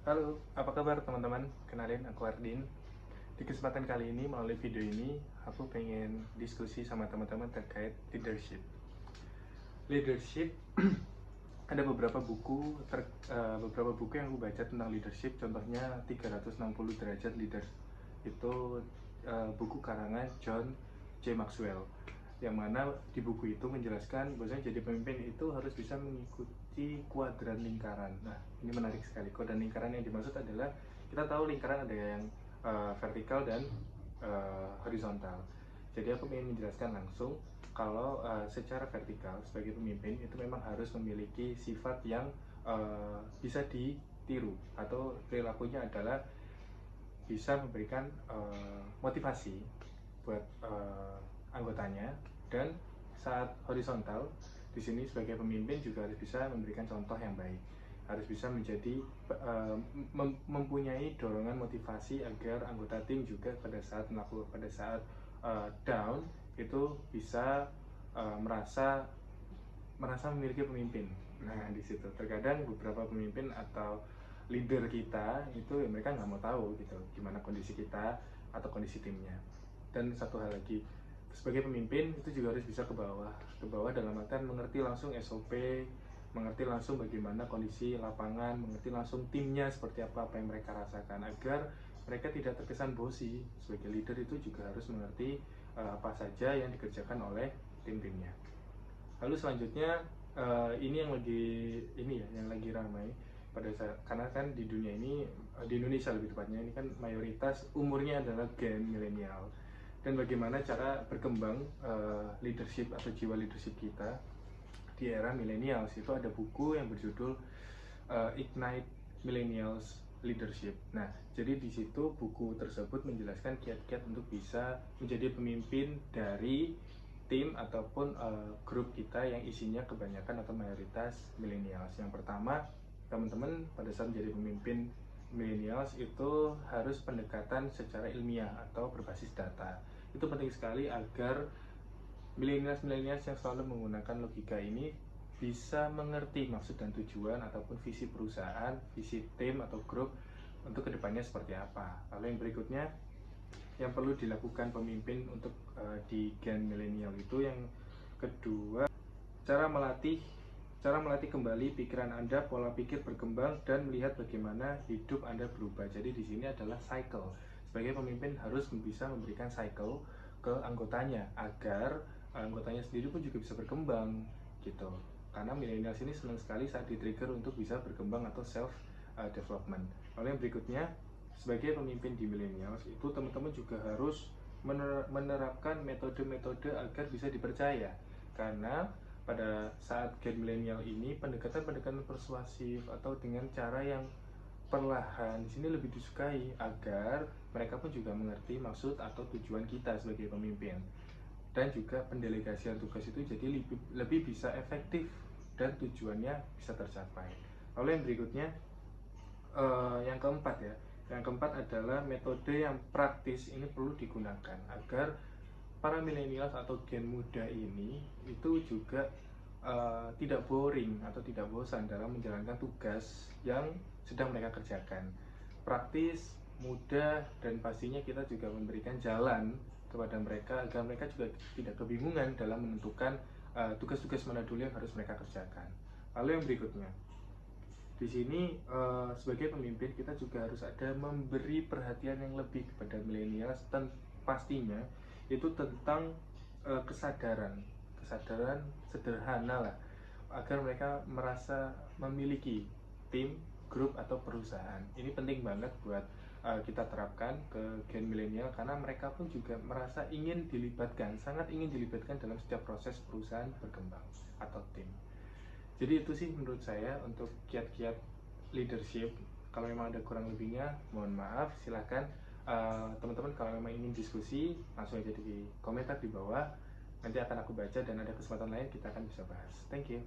Halo, apa kabar teman-teman? Kenalin, aku Ardin. Di kesempatan kali ini, melalui video ini, aku pengen diskusi sama teman-teman terkait leadership. Leadership, ada beberapa buku yang aku baca tentang leadership, contohnya 360 derajat leader. Itu buku karangan John J. Maxwell, yang mana di buku itu menjelaskan bahwasanya jadi pemimpin itu harus bisa mengikuti kuadran lingkaran. Nah, ini menarik sekali. Kuadran lingkaran yang dimaksud adalah, kita tahu lingkaran ada yang vertikal dan horizontal. Jadi aku ingin menjelaskan langsung kalau secara vertikal sebagai pemimpin itu memang harus memiliki sifat yang bisa ditiru, atau perilakunya adalah bisa memberikan motivasi buat anggotanya. Dan saat horizontal, di sini sebagai pemimpin juga harus bisa memberikan contoh yang baik, harus bisa menjadi mempunyai dorongan motivasi agar anggota tim juga pada saat down itu bisa merasa memiliki pemimpin. Nah, di situ terkadang beberapa pemimpin atau leader kita itu mereka nggak mau tahu gitu gimana kondisi kita atau kondisi timnya. Dan satu hal lagi, sebagai pemimpin itu juga harus bisa ke bawah dalam artian mengerti langsung SOP, mengerti langsung bagaimana kondisi lapangan, mengerti langsung timnya seperti apa yang mereka rasakan, agar mereka tidak terkesan bosi. Sebagai leader itu juga harus mengerti apa saja yang dikerjakan oleh tim-timnya. Lalu selanjutnya, yang lagi ramai pada saat, karena kan di dunia ini, di Indonesia lebih tepatnya, ini kan mayoritas umurnya adalah gen milenial. Dan bagaimana cara berkembang leadership atau jiwa leadership kita di era millennials. Itu ada buku yang berjudul Ignite Millennials Leadership. Nah, jadi di situ buku tersebut menjelaskan kiat-kiat untuk bisa menjadi pemimpin dari tim ataupun grup kita yang isinya kebanyakan atau mayoritas millennials. Yang pertama, teman-teman pada saat menjadi pemimpin millennials itu harus pendekatan secara ilmiah atau berbasis data. Itu penting sekali agar millennials yang selalu menggunakan logika ini bisa mengerti maksud dan tujuan ataupun visi perusahaan, visi tim atau grup untuk kedepannya seperti apa. Lalu yang berikutnya yang perlu dilakukan pemimpin untuk di gen milenial itu, yang kedua, cara melatih kembali pikiran Anda, pola pikir berkembang, dan melihat bagaimana hidup Anda berubah. Jadi di sini adalah cycle. Sebagai pemimpin harus bisa memberikan cycle ke anggotanya agar anggotanya sendiri pun juga bisa berkembang gitu. Karena millennials ini senang sekali saat di-trigger untuk bisa berkembang atau self development. Lalu yang berikutnya, sebagai pemimpin di millennials itu teman-teman juga harus menerapkan metode-metode agar bisa dipercaya. Karena pada saat gen milenial ini, pendekatan-pendekatan persuasif atau dengan cara yang perlahan di sini lebih disukai, agar mereka pun juga mengerti maksud atau tujuan kita sebagai pemimpin. Dan juga pendelegasian tugas itu jadi lebih bisa efektif dan tujuannya bisa tercapai. Lalu yang berikutnya, yang keempat ya, yang keempat adalah metode yang praktis ini perlu digunakan agar para milenial atau gen muda ini itu juga tidak boring atau tidak bosan dalam menjalankan tugas yang sedang mereka kerjakan. Praktis, mudah, dan pastinya kita juga memberikan jalan kepada mereka agar mereka juga tidak kebingungan dalam menentukan tugas-tugas mana dulu yang harus mereka kerjakan. Lalu yang berikutnya, di sini sebagai pemimpin kita juga harus ada memberi perhatian yang lebih kepada milenial, dan pastinya itu tentang kesadaran sederhana lah, agar mereka merasa memiliki tim, grup, atau perusahaan. Ini penting banget buat kita terapkan ke gen milenial, karena mereka pun juga merasa sangat ingin dilibatkan dalam setiap proses perusahaan berkembang atau tim. Jadi itu sih menurut saya untuk kiat-kiat leadership. Kalau memang ada kurang lebihnya, mohon maaf. Silahkan teman-teman kalau memang ingin diskusi, langsung aja di komentar di bawah. Nanti akan aku baca dan ada kesempatan lain kita akan bisa bahas. Thank you.